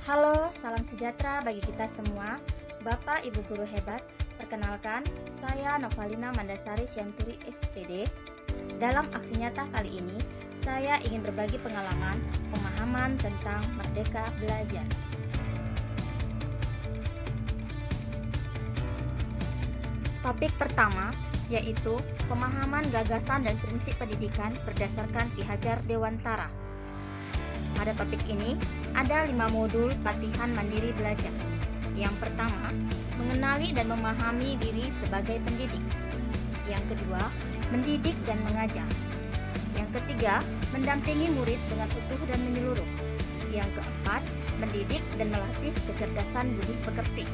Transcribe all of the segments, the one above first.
Halo, salam sejahtera bagi kita semua. Bapak Ibu guru hebat, perkenalkan, saya Novalina Mandasari Sianturi SPD. Dalam aksi nyata kali ini, saya ingin berbagi pengalaman, pemahaman tentang Merdeka Belajar. Topik pertama yaitu pemahaman gagasan dan prinsip pendidikan berdasarkan Ki Hajar Dewantara. Pada topik ini, ada 5 modul latihan mandiri belajar. Yang pertama, mengenali dan memahami diri sebagai pendidik. Yang kedua, mendidik dan mengajar. Yang ketiga, mendampingi murid dengan utuh dan menyeluruh. Yang keempat, mendidik dan melatih kecerdasan budi pekerti.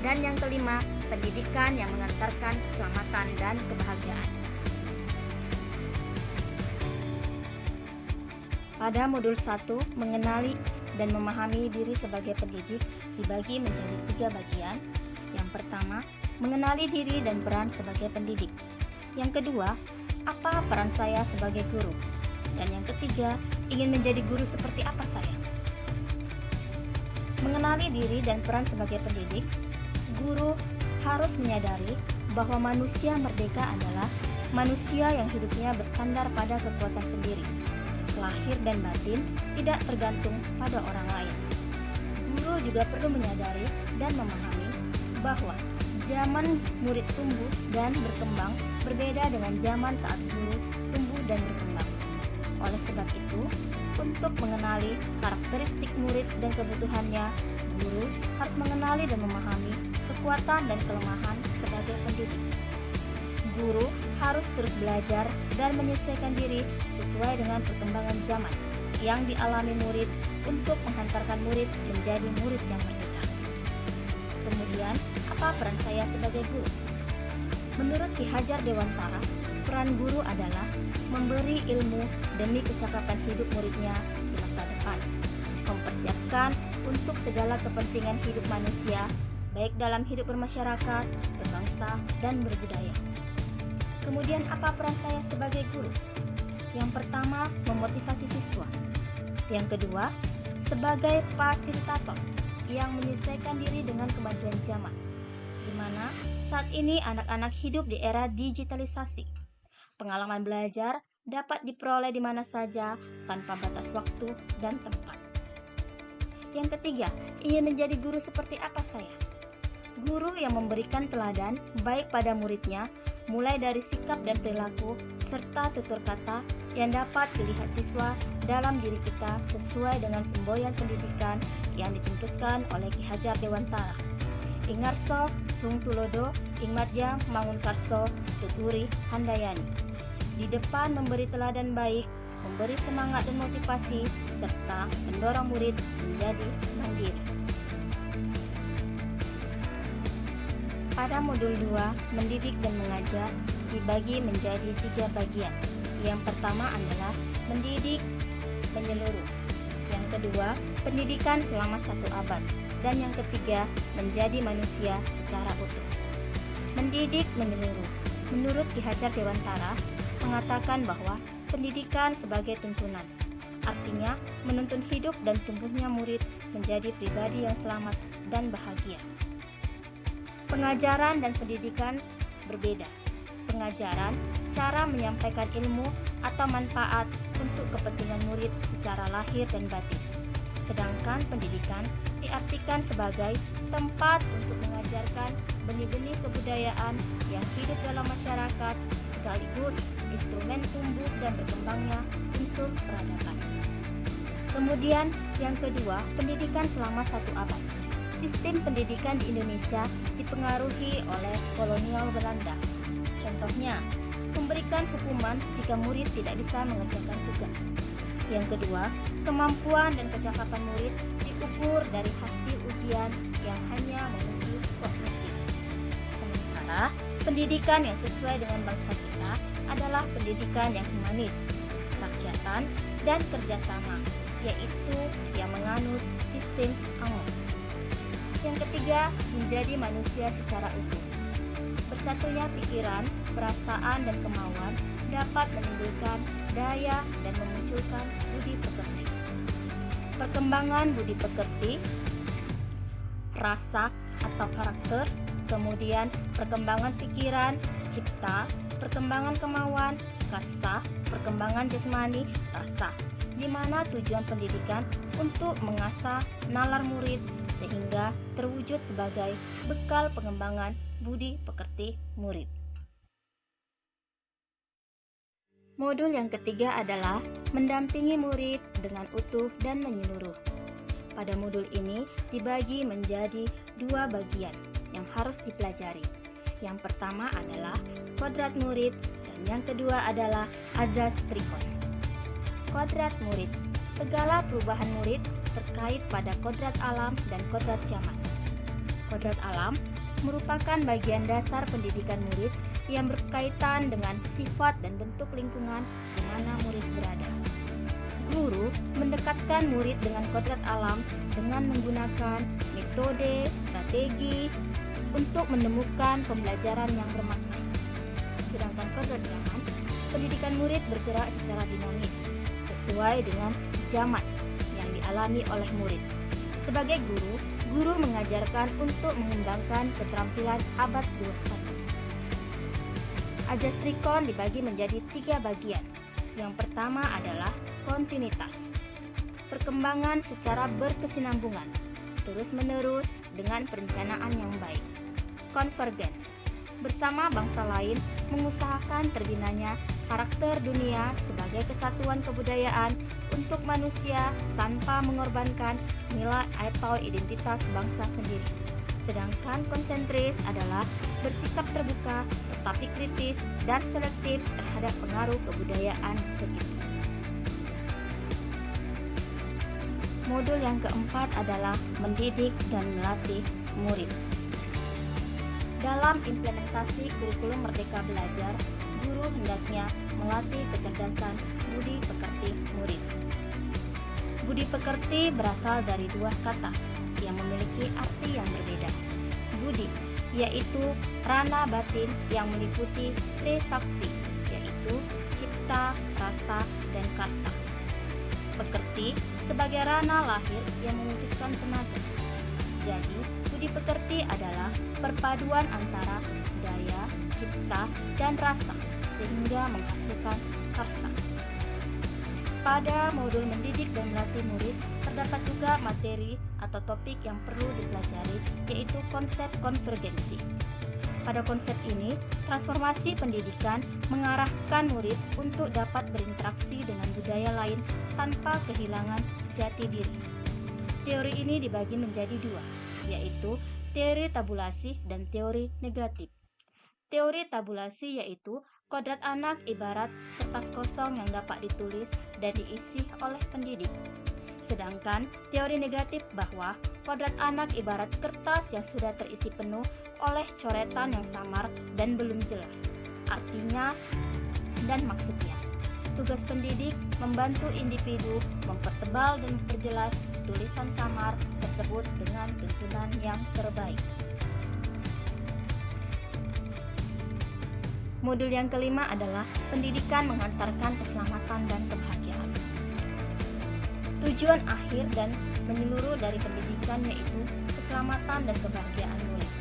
Dan yang kelima, pendidikan yang mengantarkan keselamatan dan kebahagiaan. Pada modul 1, mengenali dan memahami diri sebagai pendidik dibagi menjadi 3 bagian. Yang pertama, mengenali diri dan peran sebagai pendidik. Yang kedua, apa peran saya sebagai guru? Dan yang ketiga, ingin menjadi guru seperti apa saya? Mengenali diri dan peran sebagai pendidik, guru harus menyadari bahwa manusia merdeka adalah manusia yang hidupnya bersandar pada kekuatan sendiri. Lahir dan batin tidak tergantung pada orang lain. Guru juga perlu menyadari dan memahami bahwa zaman murid tumbuh dan berkembang berbeda dengan zaman saat guru tumbuh dan berkembang. Oleh sebab itu, untuk mengenali karakteristik murid dan kebutuhannya, guru harus mengenali dan memahami kekuatan dan kelemahan sebagai pendidik. Guru harus terus belajar dan menyesuaikan diri sesuai dengan perkembangan zaman yang dialami murid untuk menghantarkan murid menjadi murid yang merdeka. Kemudian, apa peran saya sebagai guru? Menurut Ki Hajar Dewantara, peran guru adalah memberi ilmu demi kecakapan hidup muridnya di masa depan, mempersiapkan untuk segala kepentingan hidup manusia, baik dalam hidup bermasyarakat, berbangsa, dan berbudaya. Kemudian apa peran saya sebagai guru? Yang pertama, memotivasi siswa. Yang kedua, sebagai fasilitator yang menyesuaikan diri dengan kemajuan zaman, di mana saat ini anak-anak hidup di era digitalisasi. Pengalaman belajar dapat diperoleh di mana saja tanpa batas waktu dan tempat. Yang ketiga, ingin menjadi guru seperti apa saya? Guru yang memberikan teladan baik pada muridnya, mulai dari sikap dan perilaku, serta tutur kata yang dapat dilihat siswa dalam diri kita sesuai dengan semboyan pendidikan yang dicetuskan oleh Ki Hajar Dewantara. Ingarso, Sung Tulodo, Ingmatja, Mangunkarso, Tuturi, Handayani. Di depan memberi teladan baik, memberi semangat dan motivasi, serta mendorong murid menjadi mandiri. Pada modul 2, mendidik dan mengajar, dibagi menjadi 3 bagian. Yang pertama adalah mendidik menyeluruh. Yang kedua, pendidikan selama 1 abad. Dan yang ketiga, menjadi manusia secara utuh. Mendidik menyeluruh. Menurut Ki Hajar Dewantara, mengatakan bahwa pendidikan sebagai tuntunan. Artinya, menuntun hidup dan tumbuhnya murid menjadi pribadi yang selamat dan bahagia. Pengajaran dan pendidikan berbeda. Pengajaran, cara menyampaikan ilmu atau manfaat untuk kepentingan murid secara lahir dan batin. Sedangkan pendidikan diartikan sebagai tempat untuk mengajarkan benih-benih kebudayaan yang hidup dalam masyarakat, sekaligus instrumen tumbuh dan berkembangnya unsur peradaban. Kemudian yang kedua, pendidikan selama 1 abad. Sistem pendidikan di Indonesia dipengaruhi oleh kolonial Belanda. Contohnya, memberikan hukuman jika murid tidak bisa mengerjakan tugas. Yang kedua, kemampuan dan kecakapan murid diukur dari hasil ujian yang hanya menguji kognitif. Sementara, pendidikan yang sesuai dengan bangsa kita adalah pendidikan yang humanis, kerakyatan, dan kerjasama, yaitu yang menganut sistem ANGO. Yang ketiga, menjadi manusia secara utuh. Bersatunya pikiran, perasaan, dan kemauan dapat menimbulkan daya dan memunculkan budi pekerti. perkembangan budi pekerti, rasa atau karakter, kemudian perkembangan pikiran, cipta, perkembangan kemauan, karsa, perkembangan jasmani, rasa, di mana tujuan pendidikan untuk mengasah nalar murid sehingga terwujud sebagai bekal pengembangan budi pekerti murid. Modul yang ketiga adalah mendampingi murid dengan utuh dan menyeluruh. Pada modul ini dibagi menjadi dua bagian yang harus dipelajari. Yang pertama adalah kodrat murid dan yang kedua adalah azas trikon. Kodrat murid, segala perubahan murid terkait pada kodrat alam dan kodrat zaman. Kodrat alam merupakan bagian dasar pendidikan murid yang berkaitan dengan sifat dan bentuk lingkungan di mana murid berada. Guru mendekatkan murid dengan kodrat alam dengan menggunakan metode, strategi untuk menemukan pembelajaran yang bermakna. Sedangkan kodrat zaman, pendidikan murid bergerak secara dinamis sesuai dengan zaman yang dialami oleh murid. Sebagai guru mengajarkan untuk mengembangkan keterampilan abad 21. Azas trikon dibagi menjadi 3 bagian. Yang pertama adalah kontinuitas, perkembangan secara berkesinambungan, terus-menerus dengan perencanaan yang baik. Konvergen, bersama bangsa lain mengusahakan terbinanya karakter dunia sebagai kesatuan kebudayaan untuk manusia tanpa mengorbankan nilai atau identitas bangsa sendiri. Sedangkan konsentris adalah bersikap terbuka tetapi kritis dan selektif terhadap pengaruh kebudayaan sekitar. Modul yang keempat adalah mendidik dan melatih murid. Dalam implementasi kurikulum Merdeka Belajar, guru hendaknya melatih kecerdasan budi pekerti murid. Budi pekerti berasal dari 2 kata yang memiliki arti yang berbeda. Budi, yaitu rana batin yang meliputi trisakti, yaitu cipta, rasa, dan karsa. Pekerti sebagai rana lahir yang mewujudkan tenaga. Jadi, budi pekerti adalah perpaduan antara daya, cipta, dan rasa sehingga menghasilkan karsa. Pada modul mendidik dan melatih murid, terdapat juga materi atau topik yang perlu dipelajari, yaitu konsep konvergensi. Pada konsep ini, transformasi pendidikan mengarahkan murid untuk dapat berinteraksi dengan budaya lain tanpa kehilangan jati diri. Teori ini dibagi menjadi 2, yaitu teori tabulasi dan teori negatif. Teori tabulasi yaitu kodrat anak ibarat kertas kosong yang dapat ditulis dan diisi oleh pendidik. Sedangkan teori negatif bahwa kodrat anak ibarat kertas yang sudah terisi penuh oleh coretan yang samar dan belum jelas artinya dan maksudnya. Tugas pendidik membantu individu mempertebal dan memperjelas tulisan samar tersebut dengan tuntunan yang terbaik. Modul yang kelima adalah pendidikan menghantarkan keselamatan dan kebahagiaan. Tujuan akhir dan menyeluruh dari pendidikan yaitu keselamatan dan kebahagiaan murid.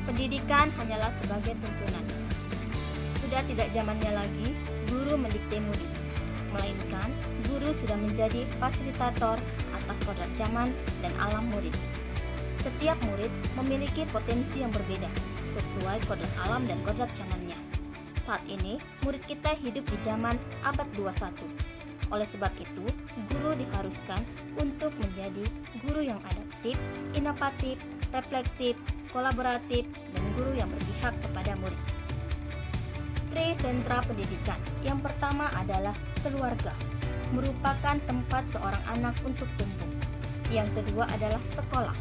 Pendidikan hanyalah sebagai tuntunan. Sudah tidak zamannya lagi guru mendikte murid, melainkan guru sudah menjadi fasilitator atas kodrat zaman dan alam murid. Setiap murid memiliki potensi yang berbeda sesuai kodrat alam dan kodrat zamannya. Saat ini, murid kita hidup di zaman abad 21. Oleh sebab itu, guru diharuskan untuk menjadi guru yang adaptif, inovatif, reflektif, kolaboratif, dan guru yang berpihak kepada murid. Tri sentra pendidikan. Yang pertama adalah keluarga, merupakan tempat seorang anak untuk tumbuh. Yang kedua adalah sekolah,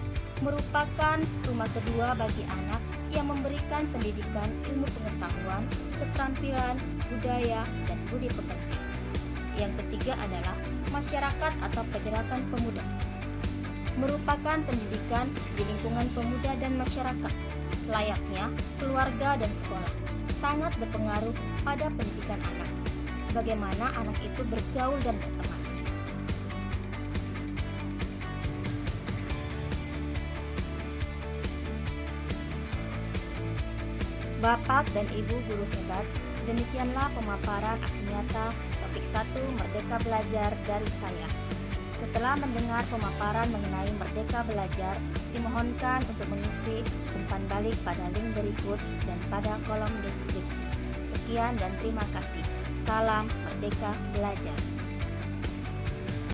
merupakan rumah kedua bagi anak yang memberikan pendidikan ilmu pengetahuan, keterampilan, budaya, dan budi pekerti. Yang ketiga adalah masyarakat atau pergerakan pemuda, merupakan pendidikan di lingkungan pemuda dan masyarakat. Layaknya keluarga dan sekolah sangat berpengaruh pada pendidikan anak, sebagaimana anak itu bergaul dan berteman. Bapak dan Ibu guru hebat, demikianlah pemaparan aksi nyata topik 1 Merdeka Belajar dari saya. Setelah mendengar pemaparan mengenai Merdeka Belajar, dimohonkan untuk mengisi umpan balik pada link berikut dan pada kolom deskripsi. Sekian dan terima kasih. Salam Merdeka Belajar.